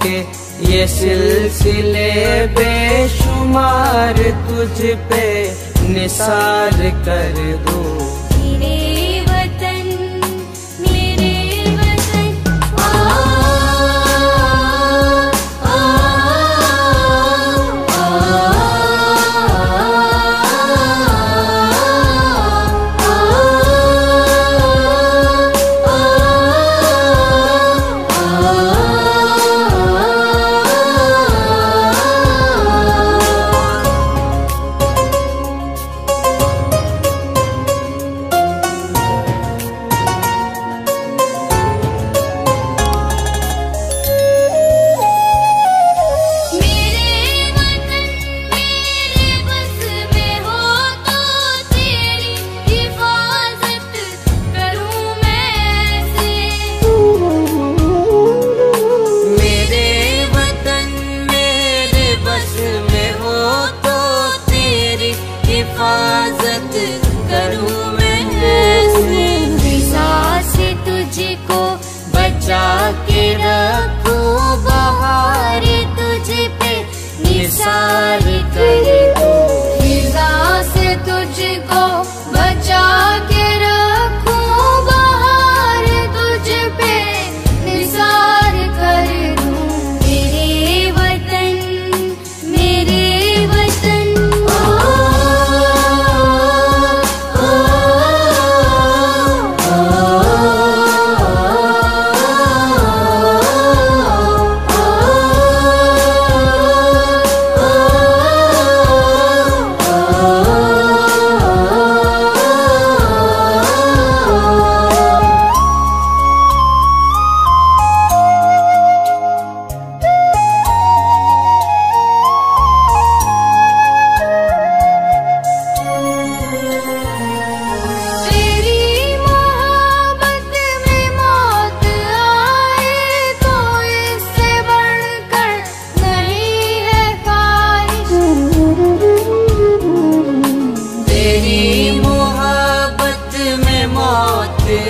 के ये सिलसिले बेशुमार तुझ पे निसार कर दूं। हिफाजत करूं मैं ऐसे, सांस तुझको बचा के रखूं, बहार तुझ पे निसार कर दूं। सांस तुझको बचा के रखूं, बहार तुझ पे निसार कर दूं। मेरे वतन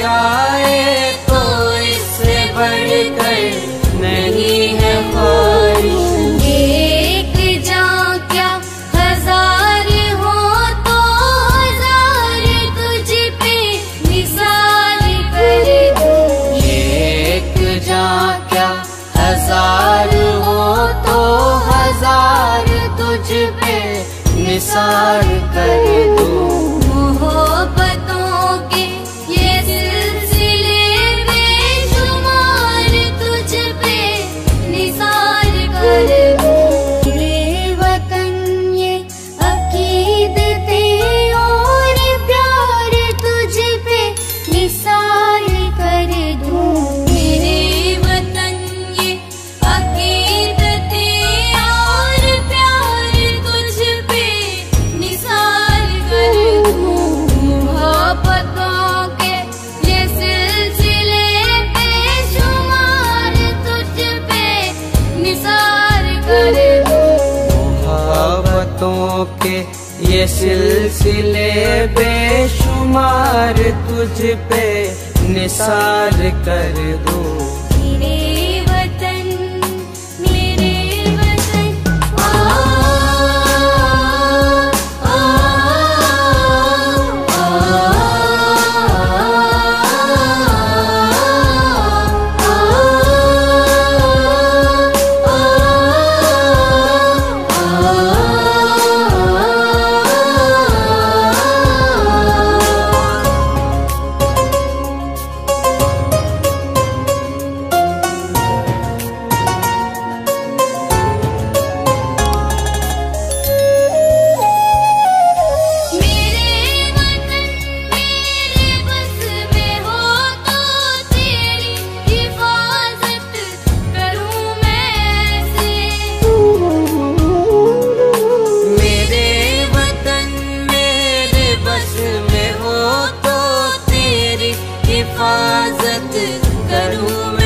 आए तो इससे बढ़कर नहीं है ख्वाहिश। एक जान क्या हजार हो तो हजार तुझ पे निसार कर दूं। एक जान क्या हजार हो तो हजार तुझ पे निसार कर दूं। मोहब्बतों के के ये सिलसिले बेशुमार तुझ पे निसार कर दूं। मेरे वतन हिफाजत करूं मैं।